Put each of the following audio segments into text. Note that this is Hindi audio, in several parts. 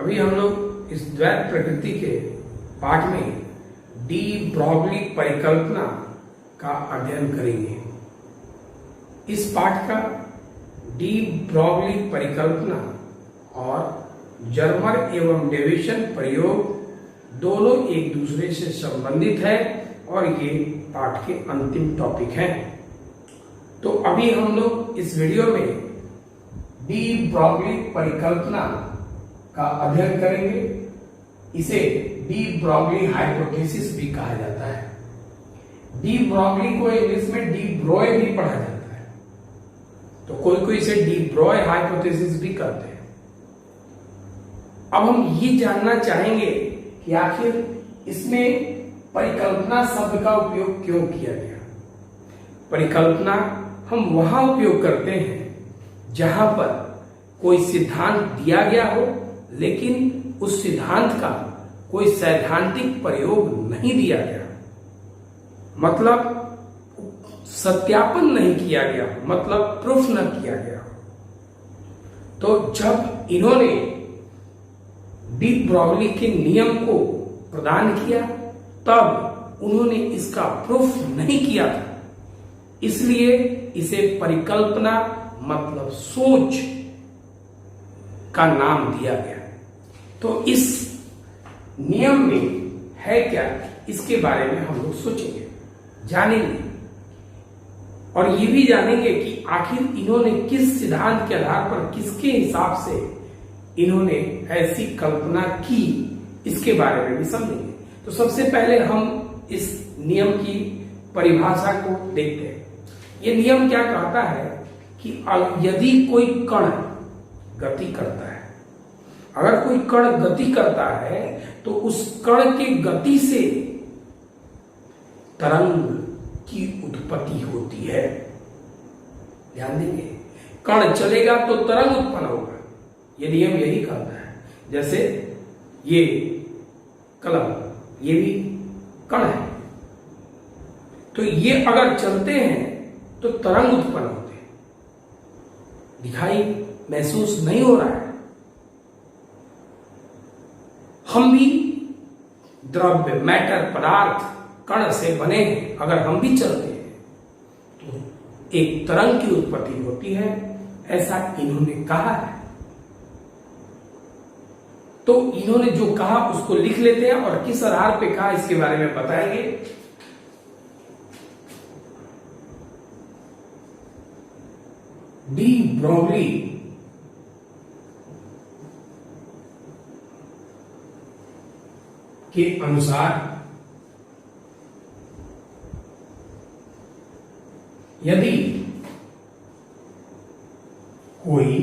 अभी हम लोग इस द्वैत प्रकृति के पाठ में डी ब्रॉगली परिकल्पना का अध्ययन करेंगे। इस पाठ का डी ब्रॉगली परिकल्पना और जर्मर एवं डेविसन प्रयोग दोनों एक दूसरे से संबंधित है और ये पाठ के अंतिम टॉपिक हैं। तो अभी हम लोग इस वीडियो में डी ब्रॉगली परिकल्पना का अध्ययन करेंगे। इसे डी ब्रॉगली हाइपोथेसिस भी कहा जाता है। डी ब्रॉगली को इंग्लिश में डी ब्रोय भी पढ़ा जाता है, तो कोई कोई इसे डी ब्रोय हाइपोथेसिस भी कहते हैं। अब हम ये जानना चाहेंगे कि आखिर इसमें परिकल्पना शब्द का उपयोग क्यों किया गया। परिकल्पना हम वहां उपयोग करते हैं जहां पर कोई सिद्धांत दिया गया हो, लेकिन उस सिद्धांत का कोई सैद्धांतिक प्रयोग नहीं दिया गया, मतलब सत्यापन नहीं किया गया, मतलब प्रूफ न किया गया। तो जब इन्होंने डी ब्रॉगली के नियम को प्रदान किया तब उन्होंने इसका प्रूफ नहीं किया था, इसलिए इसे परिकल्पना मतलब सोच का नाम दिया गया। तो इस नियम में है क्या, इसके बारे में हम लोग सोचेंगे, जानेंगे और ये भी जानेंगे कि आखिर इन्होंने किस सिद्धांत के आधार पर, किसके हिसाब से इन्होंने ऐसी कल्पना की, इसके बारे में भी समझेंगे। तो सबसे पहले हम इस नियम की परिभाषा को देखते हैं। ये नियम क्या कहता है कि यदि कोई कण गति करता है, अगर कोई कण गति करता है तो उस कण के गति से तरंग की उत्पत्ति होती है। ध्यान देंगे, कण चलेगा तो तरंग उत्पन्न होगा, ये नियम यही कहता है। जैसे ये कलम, ये भी कण है, तो ये अगर चलते हैं तो तरंग उत्पन्न होते हैं। दिखाई महसूस नहीं हो रहा है। हम भी द्रव्य, मैटर, पदार्थ कण से बने हैं, अगर हम भी चलते हैं तो एक तरंग की उत्पत्ति होती है, ऐसा इन्होंने कहा है। तो इन्होंने जो कहा उसको लिख लेते हैं और किस आधार पे कहा इसके बारे में बताएंगे। डी ब्रॉगली के अनुसार यदि कोई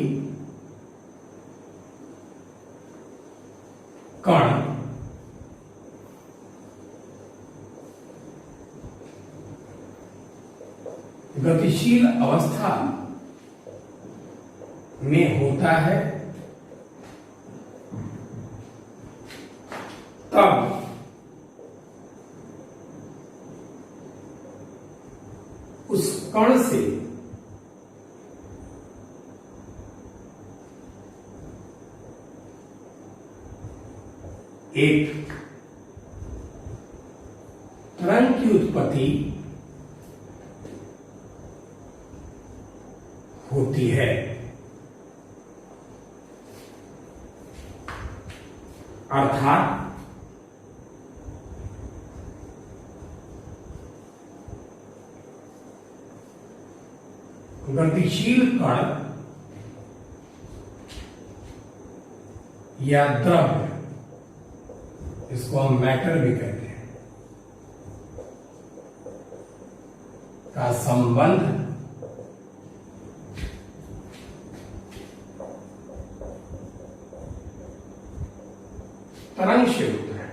कण गतिशील अवस्था में होता है तब उस कण से एक तरंग की उत्पत्ति होती है। अर्थात गतिशील कण या द्रव्य, इसको हम मैटर भी कहते हैं, का संबंध तरंग से होता है।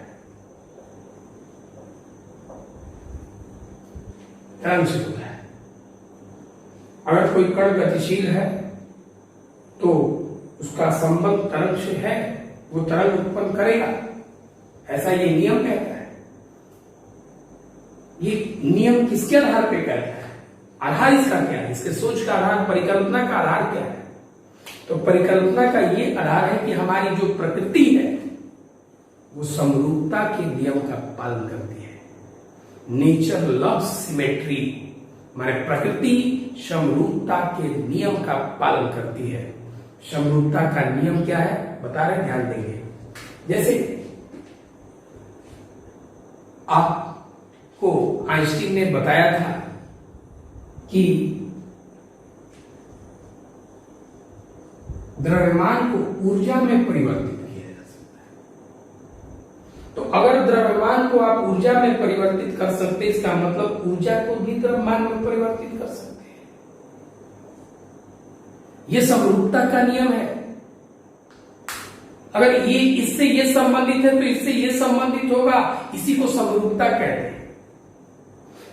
तरंग से होता है। अगर कोई कण गतिशील है तो उसका संबंध तरंग से है, वो तरंग उत्पन्न करेगा, ऐसा ये नियम कहता है। ये नियम किसके आधार पे कहता है, आधार इसका क्या है, इसके सोच का आधार, परिकल्पना का आधार क्या है। तो परिकल्पना का ये आधार है कि हमारी जो प्रकृति है वो समरूपता के नियम का पालन करती है। नेचर लव्स सिमेट्री, माने प्रकृति समरूपता के नियम का पालन करती है। समरूपता का नियम क्या है बता रहे, ध्यान देंगे। जैसे आपको आइंस्टीन ने बताया था कि द्रव्यमान को ऊर्जा में परिवर्तित किया जा सकता है। तो अगर द्रव्यमान को आप ऊर्जा में परिवर्तित कर सकते, इसका मतलब ऊर्जा को भी द्रव्यमान में परिवर्तित कर सकते हैं। यह समरूपता का नियम है। अगर ये इससे ये संबंधित है तो इससे ये संबंधित होगा, इसी को समरूपता कहते हैं।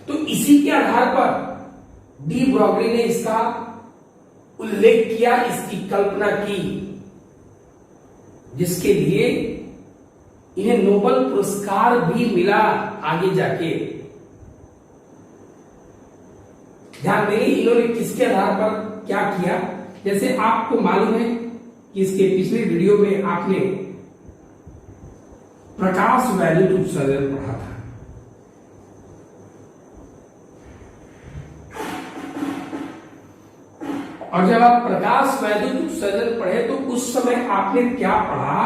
तो इसी के आधार पर डी ब्रॉगली ने इसका उल्लेख किया, इसकी कल्पना की, जिसके लिए इन्हें नोबेल पुरस्कार भी मिला आगे जाके। ध्यान देंगे इन्होंने किसके आधार पर क्या किया। जैसे आपको मालूम है कि इसके पिछले वीडियो में आपने प्रकाश वैद्युत उत्सर्जन पढ़ा था। और जब आप प्रकाश वैद्युत उत्सर्जन पढ़े तो उस समय आपने क्या पढ़ा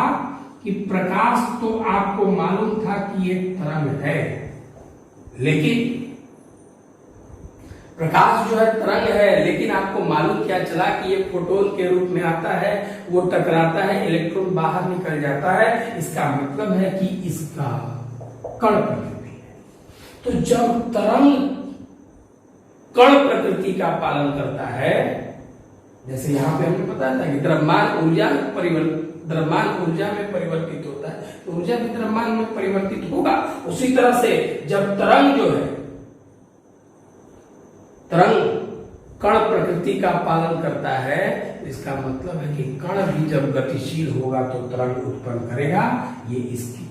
कि प्रकाश तो आपको मालूम था कि एक तरंग है, लेकिन प्रकाश जो है तरंग है, लेकिन आपको मालूम क्या चला कि ये फोटोन के रूप में आता है, वो टकराता है, इलेक्ट्रॉन बाहर निकल जाता है। इसका मतलब है कि इसका कण प्रकृति है। तो जब तरंग कण प्रकृति का पालन करता है, जैसे यहां पे हमें पता था कि द्रव्यमान ऊर्जा में परिवर्तित होता है, तो ऊर्जा भी द्रव्यमान में परिवर्तित होगा। उसी तरह से जब तरंग जो है, तरंग कण प्रकृति का पालन करता है, इसका मतलब है कि कण भी जब गतिशील होगा तो तरंग उत्पन्न करेगा। ये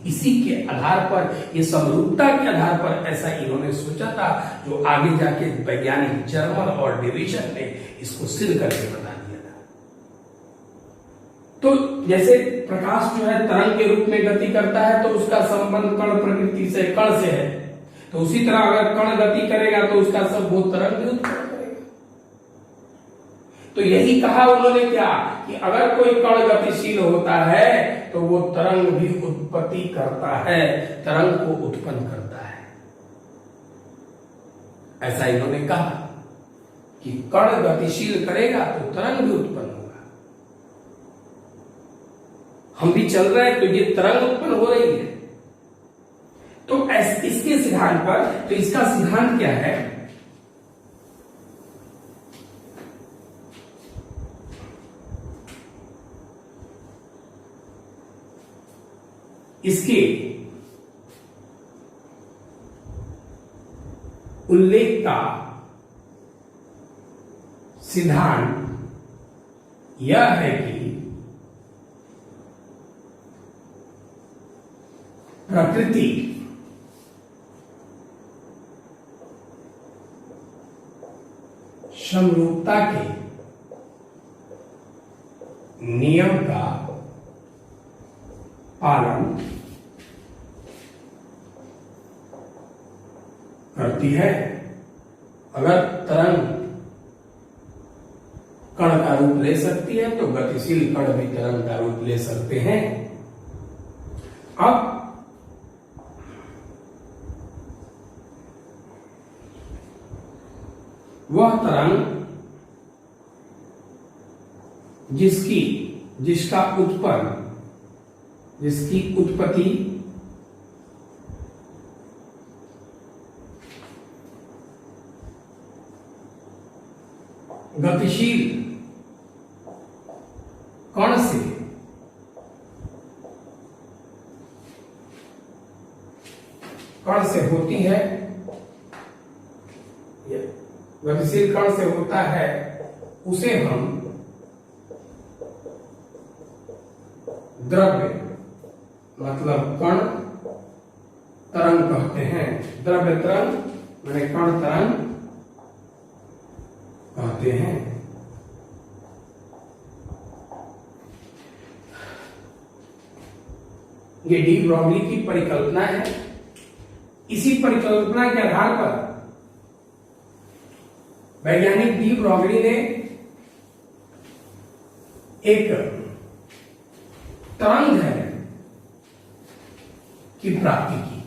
इसी के आधार पर, ये समरूपता के आधार पर ऐसा इन्होंने सोचा था, जो आगे जाके वैज्ञानिक जर्मर और डिवीजन ने इसको सिद्ध करके बता दिया था। तो जैसे प्रकाश जो है तरंग के रूप में गति करता है, तो उसका संबंध कण प्रकृति से, कण से है। तो उसी तरह अगर कण गति करेगा तो उसका सब वो तरंग भी उत्पन्न करेगा। तो यही कहा उन्होंने क्या कि अगर कोई कण गतिशील होता है तो वो तरंग भी उत्पत्ति करता है, तरंग को उत्पन्न करता है। ऐसा इन्होंने कहा कि कण गतिशील करेगा तो तरंग भी उत्पन्न होगा। हम भी चल रहे हैं तो ये तरंग उत्पन्न हो रही है। तो इसके सिद्धांत पर, तो इसका सिद्धांत क्या है, इसके उल्लेख का सिद्धांत यह है कि प्रकृति समरूपता के नियम का पालन करती है। अगर तरंग कण का रूप ले सकती है तो गतिशील कण भी तरंग का रूप ले सकते हैं। अब वह तरंग जिसकी उत्पत्ति गतिशील कण से होती है, गतिशील कण से होता है, उसे हम द्रव्य मतलब कण तरंग कहते हैं। द्रव्य तरंग माने कण तरंग कहते हैं। ये डी ब्रॉगली की परिकल्पना है। इसी परिकल्पना के आधार पर वैज्ञानिक डी ब्रॉगली ने एक तरंग दैर्घ्य की प्राप्ति की,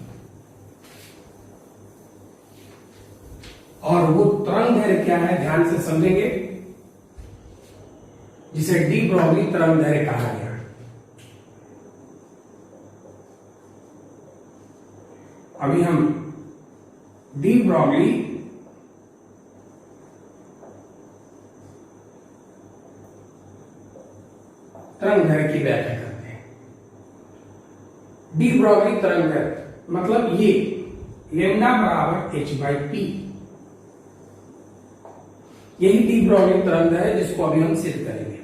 और वो तरंग दैर्घ्य क्या है ध्यान से समझेंगे, जिसे डी ब्रॉगली तरंग दैर्घ्य कहा गया। अभी हम डी ब्रॉगली तरंग दैर्घ्य की व्याख्या करते हैं। डी ब्रॉगली तरंग दैर्घ्य मतलब ये लेमडा बराबर h/p, यही डी ब्रॉगली तरंग दैर्घ्य है जिसको अभी हम सिद्ध करेंगे।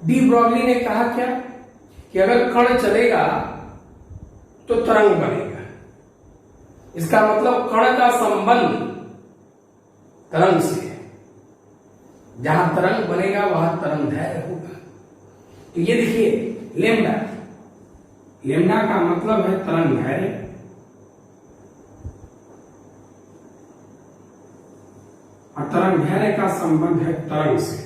डी ब्रॉगली ने कहा क्या कि अगर कण चलेगा तो तरंग बनेगा। इसका मतलब कण का संबंध तरंग से है, जहां तरंग बनेगा वहां तरंग दैर्घ्य होगा। तो ये देखिए लेमडा, लेमडा का मतलब है तरंग दैर्घ्य, और तरंग दैर्घ्य का संबंध है तरंग से।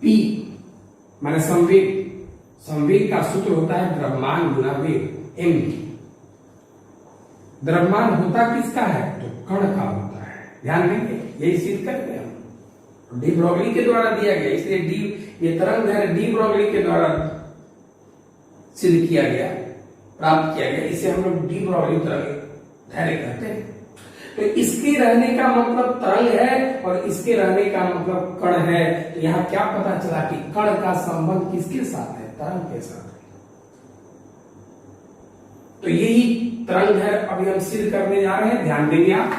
पी माने संवेग, संवेग का सूत्र होता है द्रव्यमान गुना वेग, m। द्रव्यमान होता किसका है तो कण का होता है, ध्यान देंगे, यही सिद्ध करते हैं। डी ब्रॉगली के द्वारा दिया गया, इसलिए डी ये तरंग दैर्घ्य डी ब्रॉगली के द्वारा सिद्ध किया गया, प्राप्त किया गया। इसे हम लोग डी ब्रॉगली तरंग दैर्घ्य कहते हैं। तो इसके रहने का मतलब तरंग है और इसके रहने का मतलब कण है। तो यहां क्या पता चला कि कण का संबंध किसके साथ है, तरंग के साथ है। तो यही तरंग है अभी हम सिद्ध करने जा रहे हैं, ध्यान देंगे आप।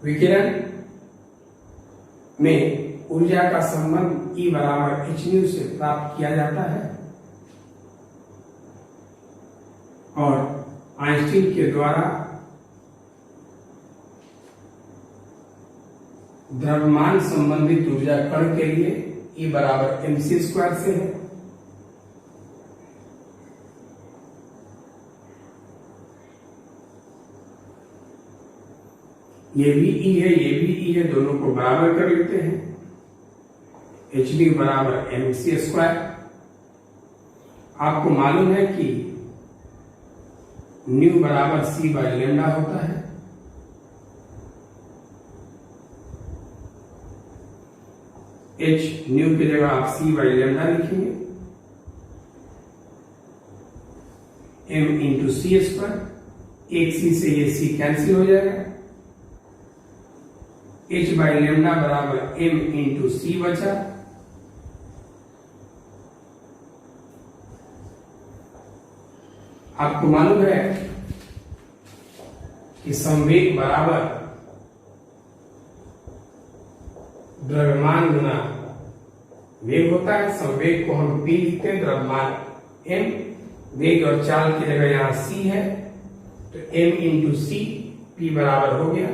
विकिरण में ऊर्जा का संबंध E बराबर hν से प्राप्त किया जाता है, और आइंस्टीन के द्वारा द्रव्यमान संबंधित ऊर्जा कण के लिए E बराबर mc² से है। ये भी E है, ये भी E है, दोनों को बराबर कर लेते हैं। hν बराबर mc²। आपको मालूम है कि न्यू बराबर c/λ होता है। h न्यू की जगह आप c/λ लिखेंगे, m × c²। एक c से ये c कैंसिल हो जाएगा, h/λ बराबर m × c बचा। आपको मालूम है कि संवेग बराबर द्रव्यमान गुना वेग होता है। संवेग को हम p लिखते हैं, द्रव्यमान m, वेग और चाल की जगह यहां c है, तो m × c, p बराबर हो गया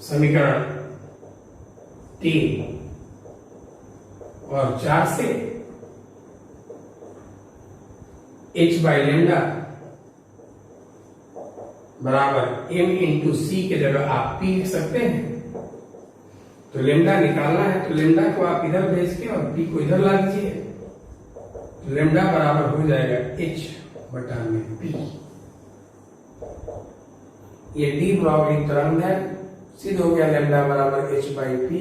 समीकरण 3 और 4 से h/λ बराबर m × c के जगह आप p लिख सकते हैं। तो लेमडा निकालना है, तो लेमडा को आप इधर भेज के और p को इधर ला दीजिए, तो लेमडा बराबर हो जाएगा h/p। ये डी ब्रॉगली तरंग है, सिद्ध हो गया लेमडा बराबर h/p।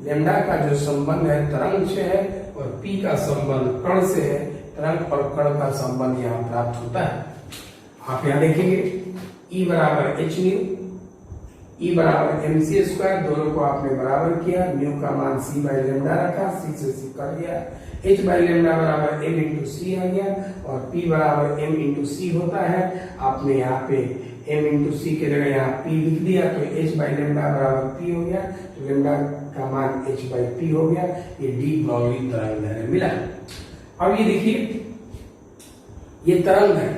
लेमडा का जो संबंध है तरंग से है और p का संबंध कण से है। तरंग और कण का संबंध यहाँ प्राप्त होता है। आप यहाँ देखेंगे E बराबर hν, E बराबर mc², दोनों को आपने बराबर किया, न्यू का मान c/λ रखा, c से c कट गया, h/λ बराबर m × c आ गया, और p बराबर m × c होता है। आपने यहाँ पे m × c के जगह यहाँ p लिख दिया, तो h/λ बराबर p हो गया, तो लेमडा का मान h/p हो गया। ये डी ब्रॉगली तरंग दैर्घ्य मिला। अब ये देखिए, ये तरंग है,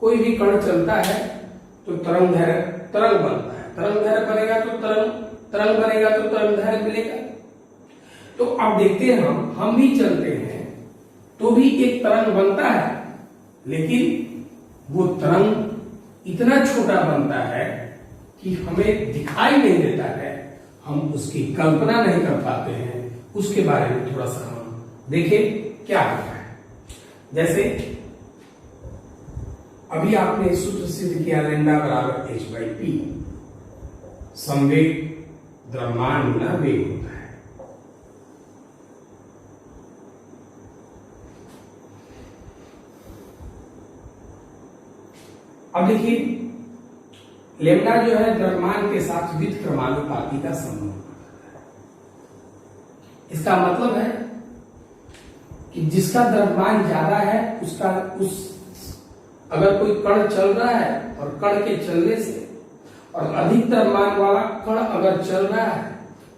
कोई भी कण चलता है तो तरंग बनता है, तरंग बनेगा तो तरंग बनेगा तो तरंग मिलेगा। तो अब देखते हैं, हम भी चलते हैं तो भी एक तरंग बनता है, लेकिन वो तरंग इतना छोटा बनता है कि हमें दिखाई नहीं देता है, हम उसकी कल्पना नहीं कर पाते हैं। उसके बारे में थोड़ा सा हम देखें क्या होता है। जैसे अभी आपने सूत्र सिद्ध किया, लैम्डा बराबर h/p, संवेग द्रव्यमान गुना वेग होता है। अब देखिए, लैम्डा जो है द्रव्यमान के साथ व्युत्क्रमानुपाती का संबंध। इसका मतलब है कि जिसका द्रव्यमान ज्यादा है अगर कोई कण चल रहा है और कण के चलने से, और अधिक द्रव्यमान वाला कण अगर चल रहा है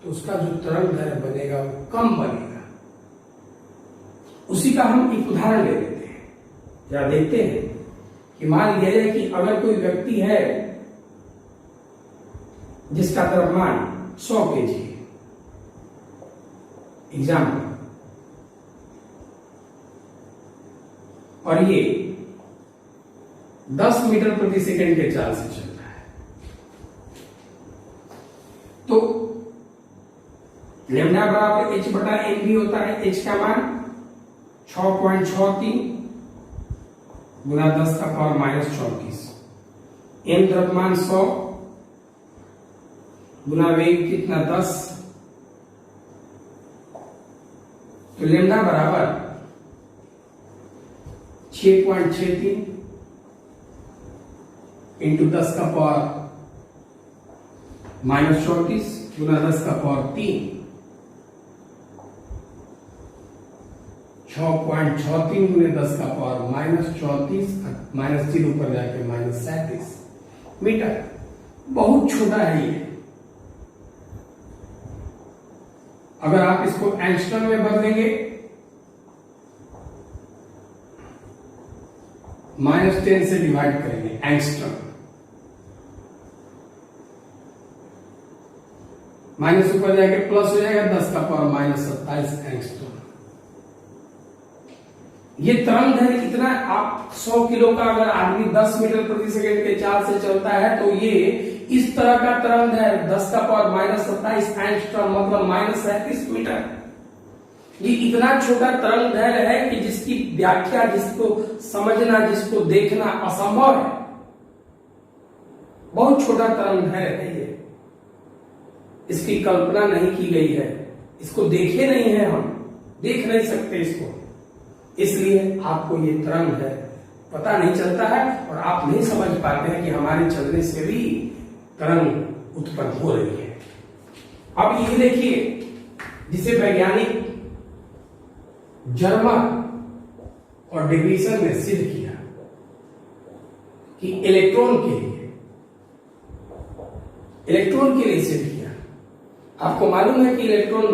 तो उसका जो तरंग दैर्घ्य बनेगा वो कम बनेगा। उसी का हम एक उदाहरण ले लेते हैं, जरा देखते हैं कि मान लिया जाए कि अगर कोई व्यक्ति है जिसका द्रव्यमान 100 kg है, एग्जाम्पल, और ये 10 मीटर प्रति सेकंड के चाल से चल रहा है, तो लैम्डा बराबर h/m होता है। h का मान 6.63 गुना 10 का पावर -34, m द्रव्यमान 100 गुना वेग कितना 10, तो लैम्डा बराबर 6.63 इंटू 10 का पावर -34 गुना 10 का पावर 3, 6.63 गुने 10 का पावर -34, -0 पर जाके -37 मीटर। बहुत छोटा है ये। अगर आप इसको एंगस्ट्रम में बदलेंगे, -10 से डिवाइड करेंगे एंगस्ट्रम, माइनस ऊपर जाके प्लस हो जाएगा, 10 का पावर -27 एंगस्ट्रम। ये तरंग दैर्घ्य कितना, आप 100 किलो का अगर आदमी 10 मीटर प्रति सेकंड के चाल से चलता है तो ये इस तरह का तरंग दैर्घ्य 10 का पावर -27 एंगस्ट्रॉम, मतलब -37 मीटर। ये इतना छोटा तरंग दैर्घ्य है कि जिसकी व्याख्या, जिसको समझना, जिसको देखना असंभव है। बहुत छोटा तरंग दैर्घ्य है ये, इसकी कल्पना नहीं की गई है, इसको देखे नहीं है, हम देख नहीं सकते इसको, इसलिए आपको ये तरंग है पता नहीं चलता है और आप नहीं समझ पाते हैं कि हमारे चलने से भी तरंग उत्पन्न हो रही है। अब ये देखिए, जिसे वैज्ञानिक जर्मर और डिवीजन ने सिद्ध किया कि इलेक्ट्रॉन के लिए सिद्ध किया। आपको मालूम है कि इलेक्ट्रॉन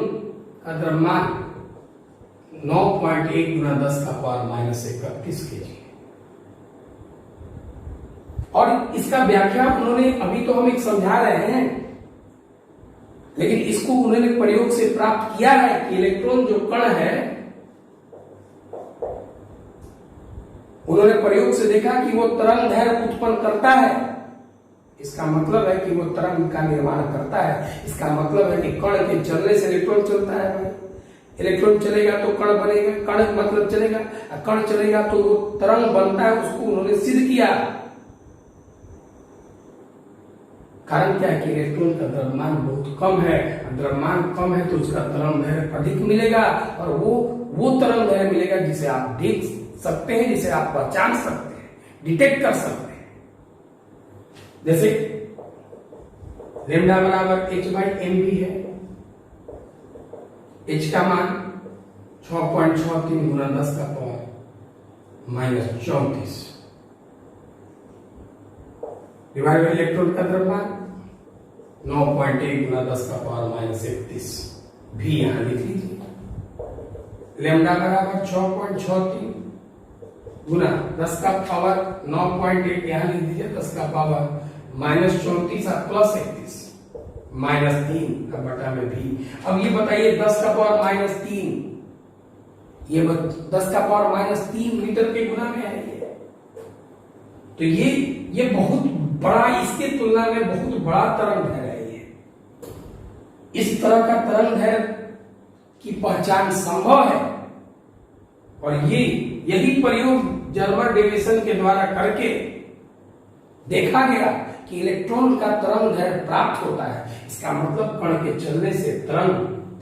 का द्रव्यमान 9.1 गुना 10 का पावर -31 kg है। और इसका व्याख्या उन्होंने, अभी तो हम एक समझा रहे हैं, लेकिन इसको उन्होंने प्रयोग से प्राप्त किया है कि इलेक्ट्रॉन जो कण है, उन्होंने प्रयोग से देखा कि वो तरंग दैर्घ्य उत्पन्न करता है। इसका मतलब है कि वो तरंग का निर्माण करता है। इसका मतलब है कि कण के चलने से इलेक्ट्रॉन चलता है भाई। इलेक्ट्रॉन चलेगा तो कण बनेगा, कण मतलब चलेगा, कण चलेगा तो वो तरंग बनता है। उसको उन्होंने सिद्ध किया। कारण क्या है कि इलेक्ट्रॉन का द्रव्यमान बहुत कम है, द्रव्यमान कम है तो उसका तरंग दैर्घ्य अधिक मिलेगा, और वो तरंग दैर्घ्य मिलेगा जिसे आप देख सकते हैं, जिसे आप पहचान सकते हैं, डिटेक्ट कर सकते हैं। जैसे लैम्डा बराबर h/mv है। h का मान 6.63 गुना 10 का पावर -34 डिवाइड बाय इलेक्ट्रॉन का द्रव्यमान 9.1 गुना 10 का पावर -31 भी यहां लिख लीजिए। लेमडा बराबर 6.63 गुना 10 का पावर 9.8, यहां लिख दीजिए 10 का पावर -34 प्लस 31 -3 अब बटा में भी। अब ये बताइए 10 का पावर -3, ये 10 का पावर -3 मीटर के गुना में है ये। तो ये बहुत बड़ा, इसके तुलना में बहुत बड़ा तरंग है ये। इस तरह का तरंग है की पहचान संभव है, और यही प्रयोग जर्मर डेविएशन के द्वारा करके देखा गया कि इलेक्ट्रॉन का तरंग दैर्घ्य प्राप्त होता है। इसका मतलब कण के चलने से तरंग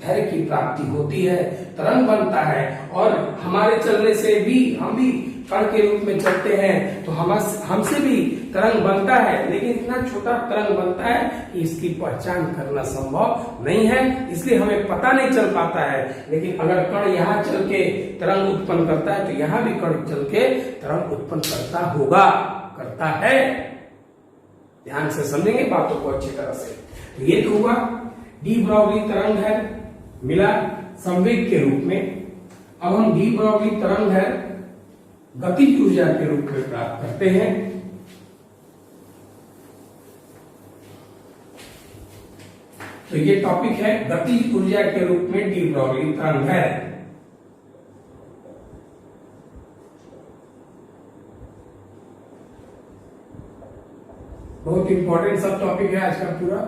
दैर्घ्य की प्राप्ति होती है, तरंग बनता है, और हमारे चलने से भी, हम भी कण के रूप में चलते हैं तो हमसे भी तरंग बनता है, लेकिन इतना छोटा तरंग बनता है कि इसकी पहचान करना संभव नहीं है, इसलिए हमें पता नहीं चल पाता है। लेकिन अगर कण यहाँ चल के तरंग उत्पन्न करता है तो यहाँ भी कण चल के तरंग उत्पन्न करता है। ध्यान से समझेंगे बातों को अच्छी तरह से। तो ये तो हुआ डी ब्रॉगली तरंग है मिला संवेग के रूप में। अब हम डी ब्रॉगली तरंग है गतिज ऊर्जा के रूप में प्राप्त करते हैं। तो ये टॉपिक है गतिज ऊर्जा के रूप में डी ब्रॉगली तरंग है। बहुत इंपॉर्टेंट सब टॉपिक है आज का पूरा।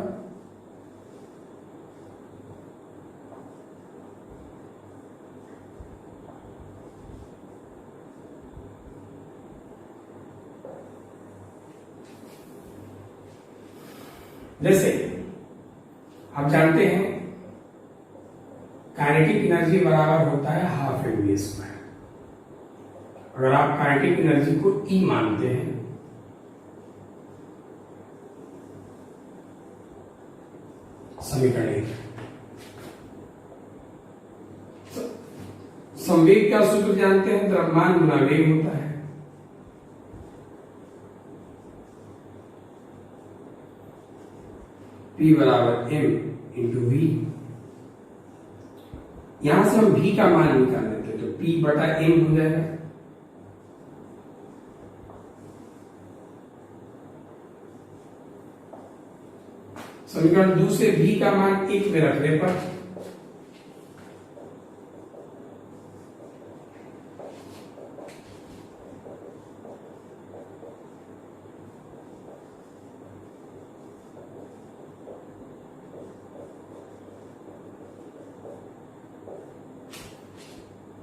जैसे आप जानते हैं काइनेटिक एनर्जी बराबर होता है हाफ mv स्क्वायर। अगर आप काइनेटिक एनर्जी को E मानते हैं समीकरण संवेग का सूत्र जानते हैं, द्रव्यमान गुना वेग होता है। P बराबर m इंटू वी। यहां से हम v का मान निकाल लेते हैं तो P बटा m हो जाएगा। समीकरण 2 से v का मान 1 में रखने पर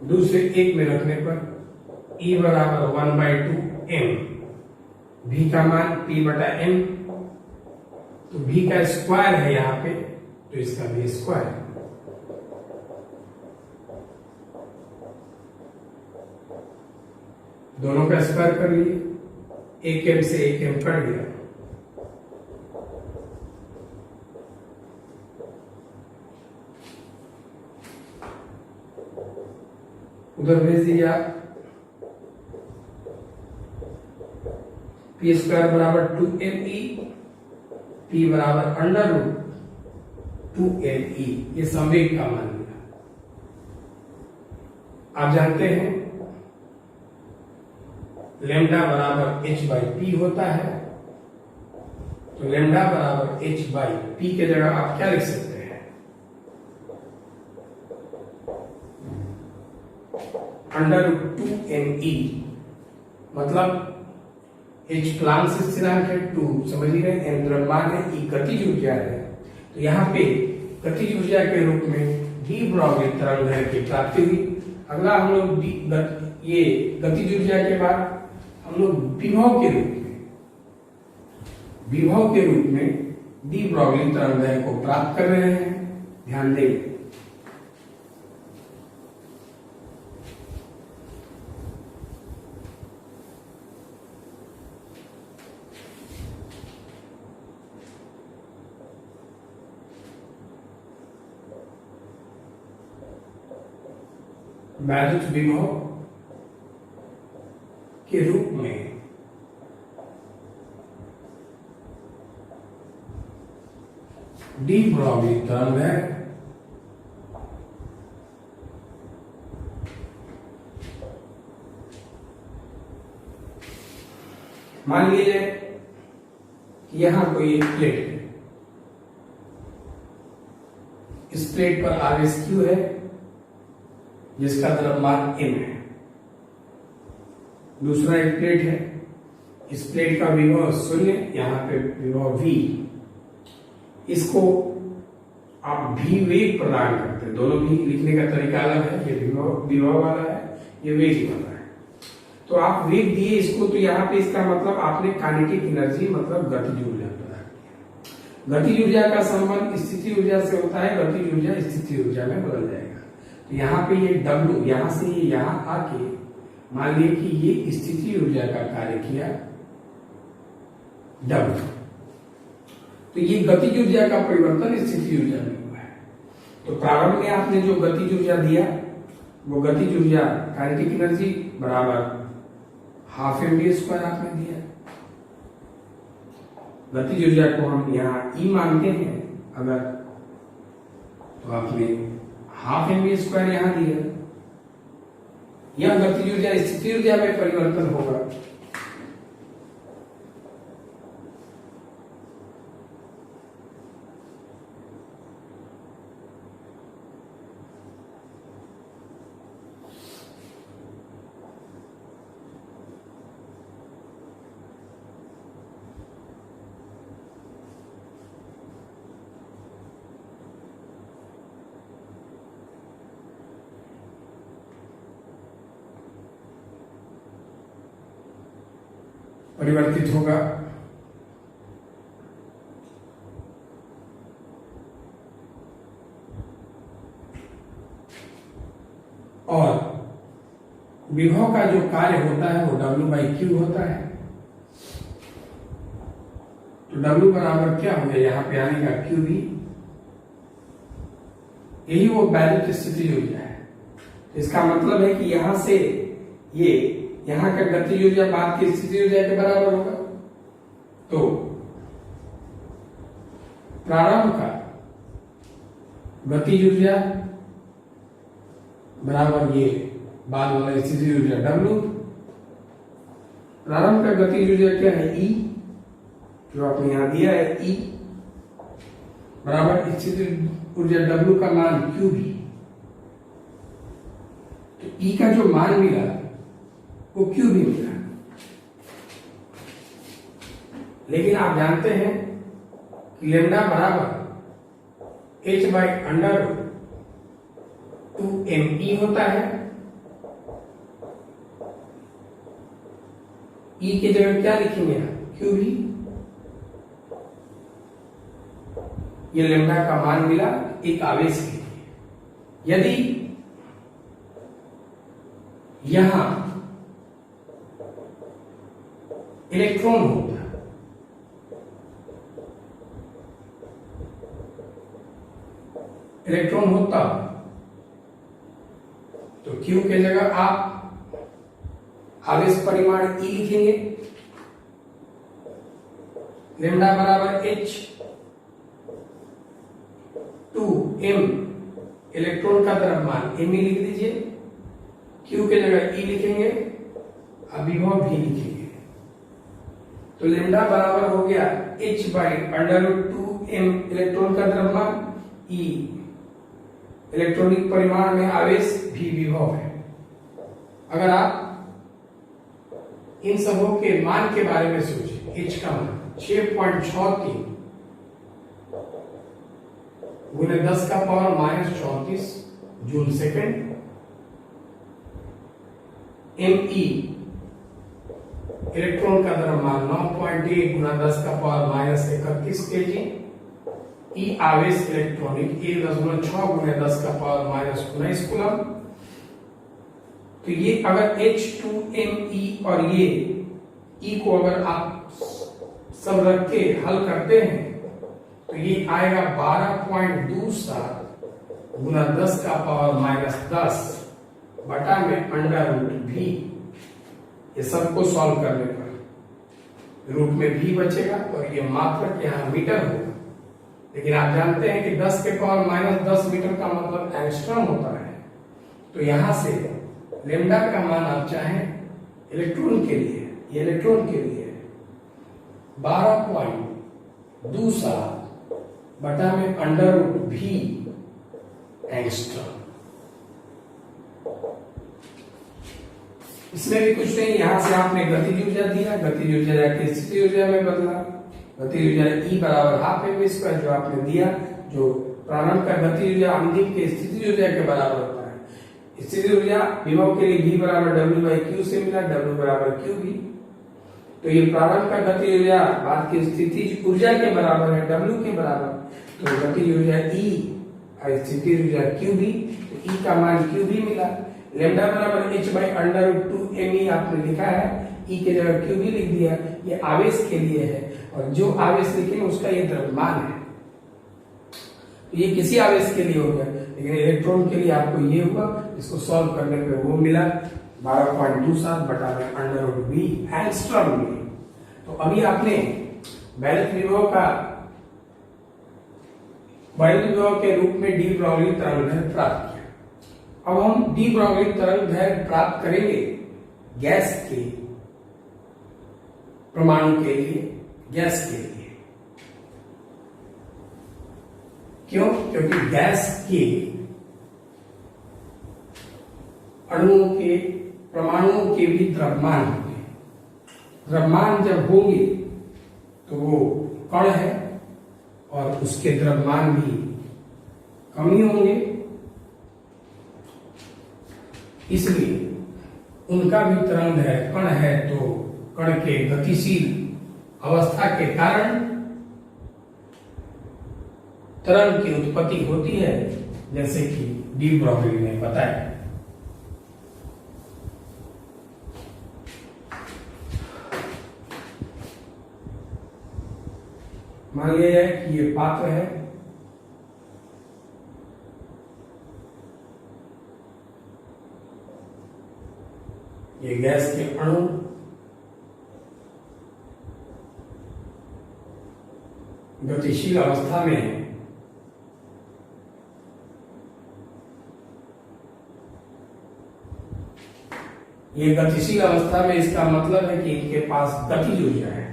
दूसरे 1 में रखने पर E बराबर 1/2 m, v का मान P बटा m, तो v का स्क्वायर है यहाँ पे तो इसका भी स्क्वायर। दोनों का स्क्वायर कर लिए, 1m से 1m कट गया, उधर भेज दीजिए आप। पी स्क्वायर बराबर 2me, पी बराबर अंडर रूट 2me, ये संवेग का मान मिला। आप जानते हैं लेमडा बराबर h बाई पी होता है, तो लेमडा बराबर h बाई पी के जगह आप क्या लिख सकते हैं, अंडर रूट 2me, मतलब h प्लांक स्थिरांक है, 2 समझ रहे हैं, m द्रव्यमान है, E गतिज ऊर्जा है। तो यहाँ पे गतिज ऊर्जा के रूप में डी ब्रॉगली तरंग दैर्घ्य की प्राप्ति हुई। अगला हम लोग ये गतिज ऊर्जा के बाद हम लोग विभव के रूप में डी ब्रॉगली तरंग दैर्घ्य को प्राप्त कर रहे हैं। ध्यान दें, वैद्युत विभव के रूप में डी ब्रॉगली तरंग मान लीजिए कि यहां कोई एक प्लेट है, इस प्लेट पर आवेश Q है जिसका द्रव्यमान m है। दूसरा एक प्लेट है, इस प्लेट का विभव 0, यहां पे विभव v। इसको आप भी वेग प्रदान करते हैं, दोनों भी लिखने का तरीका अलग है, ये विभव वाला है, ये वेग वाला है। तो आप वेग दिए इसको, तो यहाँ पे इसका मतलब आपने काइनेटिक एनर्जी मतलब गतिज ऊर्जा प्रदान किया। गतिज ऊर्जा का संबंध स्थिति ऊर्जा से होता है, गतिज ऊर्जा स्थिति ऊर्जा में बदल जाएगा। तो यहाँ पे ये W, यहाँ से ये यहाँ आके मान लिया कि ये स्थिति ऊर्जा का कार्य किया W, तो ये गतिज ऊर्जा का परिवर्तन स्थिति ऊर्जा में हुआ है। तो प्रारंभ में आपने जो गतिज ऊर्जा दिया वो गतिज ऊर्जा काइनेटिक एनर्जी बराबर ½ mv² आपने दिया। गतिज ऊर्जा को हम यहाँ E मानते हैं अगर, तो आपने ½ mv² यहाँ दिया। यह गतिज ऊर्जा स्थिति ऊर्जा में परिवर्तन होगा। परिवर्तित होगा। और विभव का जो कार्य होता है वो W/Q होता है। तो W बराबर क्या हो गया, यहाँ पे आने का QV, यही वो वैद्युत स्थिति ऊर्जा है। इसका मतलब है कि यहां से ये यहां का गतिज ऊर्जा बाद की स्थिति ऊर्जा के बराबर होगा। तो प्रारंभ का गतिज ऊर्जा बराबर ये बाद वाला स्थिति ऊर्जा W। प्रारंभ का गतिज ऊर्जा क्या है, E, जो आपने यहां दिया है, E बराबर स्थिति ऊर्जा W का मान QV। तो E का जो मान मिला वो QV मिला। लेकिन आप जानते हैं कि लेमडा बराबर h/√2mE होता है। E की जगह क्या लिखेंगे, QV। ये लेमडा का मान मिला एक आवेश के लिए। यदि यहां इलेक्ट्रॉन होता, इलेक्ट्रॉन होता तो Q के जगह आप आवेश परिमाण E लिखेंगे, लेमडा बराबर h/2m, इलेक्ट्रॉन का द्रव्यमान me लिख दीजिए, Q के जगह E लिखेंगे, विभव भी लिखेंगे। तो लेमडा बराबर हो गया h/√2m, इलेक्ट्रॉन का द्रव्यमान, E इलेक्ट्रॉनिक परिमाण में आवेश, भी विभव है। अगर आप इन सबों के मान के बारे में सोचें, h का मान 6.63 गुने 10⁻⁻34 जूल सेकेंड, me इलेक्ट्रॉन का द्रव्यमान 9.1 गुना 10⁻31 kg, E आवेश इलेक्ट्रॉनिक 1.6 गुने 10⁻19 कूलम। तो ये अगर H2ME और ये E को अगर आप सब रख के हल करते हैं तो ये आएगा 12.27 गुना 10⁻10 बटा में √v। ये सबको सॉल्व करने पर रूट में v बचेगा और ये मात्रक यहाँ मीटर होगा। लेकिन आप जानते हैं कि 10⁻10 मीटर का मतलब एंगस्ट्रॉम होता है। तो यहां से लेमडा का मान आप चाहें इलेक्ट्रॉन के लिए, ये इलेक्ट्रॉन के लिए 12.27 बटा में अंडर रूट भी एंगस्ट्रॉम। इसमें भी कुछ नहीं, यहां से आपने गतिज ऊर्जा दिया, गतिज ऊर्जा जाके स्थितिज ऊर्जा में बदला। गतिज ऊर्जा E बराबर हाफ mv स्क्वायर जो आपने दिया, जो प्रारंभ का गतिज ऊर्जा अंतिम के स्थितिज ऊर्जा के बराबर होता है। स्थितिज ऊर्जा विभव के लिए V बराबर W/Q से मिला, W बराबर QV। तो ये प्रारंभ का गतिज ऊर्जा बाद की स्थितिज ऊर्जा के बराबर है, W के बराबर। तो गतिज ऊर्जा E और स्थितिज ऊर्जा QV, तो E का मान QV मिला। लैम्डा बराबर h/√2mE आपने लिखा है, E के जगह QV लिख दिया। ये आवेश के लिए है, और जो आवेश लिखे उसका ये द्रव्यमान है। तो ये किसी आवेश के लिए हो गया, लेकिन इलेक्ट्रॉन के लिए आपको ये हुआ। इसको सॉल्व करने पे वो मिला 12.27 बटा में अंडर√v एंगस्ट्रॉम मिली। तो अभी आपने वैद्युत विभव का वैद्युत विभव के रूप में डी ब्रॉगली तरंग प्राप्त किया। अब हम डी ब्रॉगली तरंग प्राप्त करेंगे गैस के परमाणु के लिए, गैस के लिए। क्यों? क्योंकि गैस के अणुओं के परमाणुओं के भी द्रव्यमान होंगे। द्रव्यमान जब होंगे तो वो कण है और उसके द्रव्यमान भी कम ही होंगे, इसलिए उनका भी तरंग है, कण है, तो कण के गतिशील अवस्था के कारण तरंग की उत्पत्ति होती है, जैसे कि डी ब्रॉगली ने बताया। मान लिया जाए कि ये पात्र है, ये गैस के अणु, गतिशील अवस्था में है। ये गतिशील अवस्था में, इसका मतलब है कि इनके पास गतिज ऊर्जा है।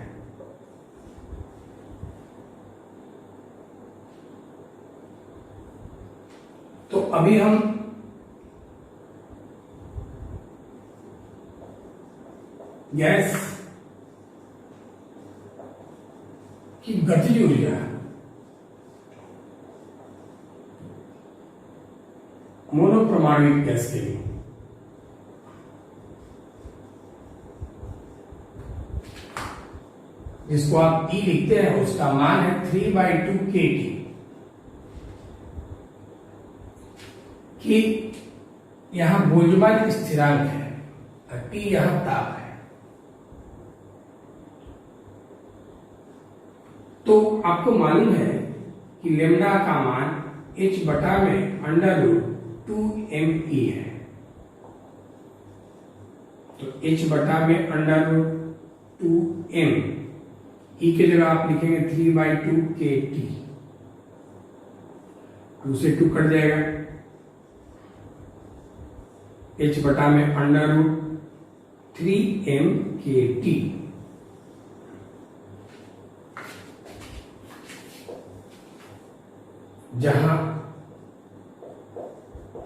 तो अभी हम गैस की गतिज ऊर्जा मोनोप्रमाणिक गैस के लिए जिसको आप E लिखते हैं, उसका मान है 3/2 kT। कि यहां बोल्ट्जमान स्थिरांक है और T यहां ताप है। तो आपको मालूम है कि लेम्डा का मान h बटा में अंडर√2mE है। तो h बटा में अंडर√2m, E की जगह आप लिखेंगे 3/2 kT, 2 से 2 कट जाएगा। h बटा में अंडर√3m kT। जहां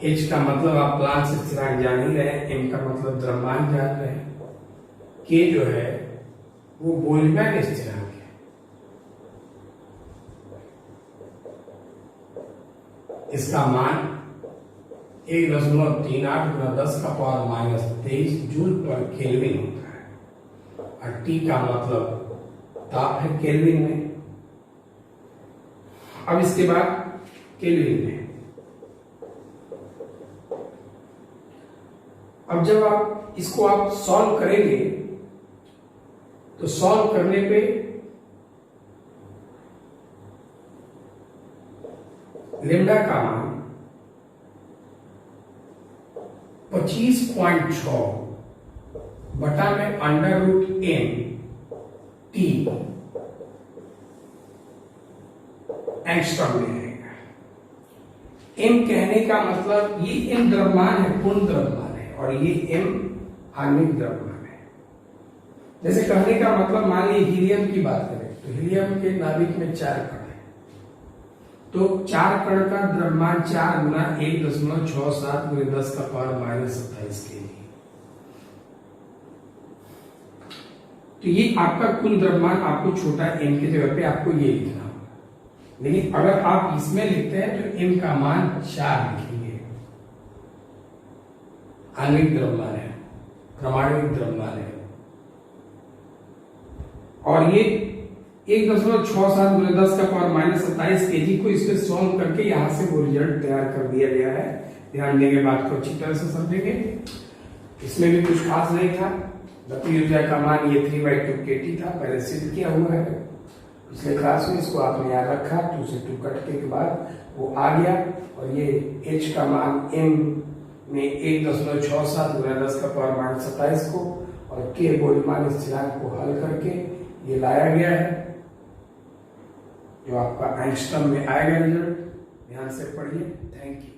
h का मतलब आप प्लांक्स स्थिरांक जान ही रहे हैं, m का मतलब द्रव्यमान जान रहे हैं, k जो है वो बोल्ट्जमान स्थिरांक है। इसका मान 1.38 × 10⁻⁻23 जूल पर केल्विन होता है, और T का मतलब ताप है केल्विन में। अब इसके बाद केल्विन में, अब जब आप इसको आप सॉल्व करेंगे तो सॉल्व करने पे लेम्डा का मान 25.6 बटा में अंडर√m T एंगस्ट्रॉम में आएगा। m कहने का मतलब, ये m द्रव्यमान है, पूर्ण द्रव्यमान है, और ये m आणविक द्रव्यमान है। जैसे कहने का मतलब मान लीजिए हीलियम की बात करें तो हीलियम के नाभिक में 4 कण है, तो 4 कण का द्रव्यमान 4 गुना 1.67 गुणे 10 का पावर -27 kg। तो ये आपका कुल द्रव्यमान, आपको छोटा m की जगह पे आपको ये लिखना होगा। लेकिन अगर आप इसमें लिखते हैं तो m का मान 4 लिखेंगे। आणविक द्रव्यमान है, परमाणुविक द्रव्यमान है, और ये 1.67 गुणे 10 का पावर -27 kg को इसमें सॉल्व करके यहां से वो रिजल्ट तैयार कर दिया गया है। ध्यान देंगे, बात को अच्छी तरह से समझेंगे। इसमें भी कुछ खास नहीं था। गति ऊर्जा का मान ये 3/2 kT था, पहले सिद्ध किया हुआ है पिछले क्लास में। इसको आपने याद रखा, 2 से 2 कटने के बाद वो आ गया। और ये h का मान m में 1.67 गुना 10 का पावर -27 को और k बोल्ट्जमान स्थिरांक को हल करके ये लाया गया है, जो आपका एंगस्ट्रम में आएगा रिजल्ट। ध्यान से पढ़िए। Thank you.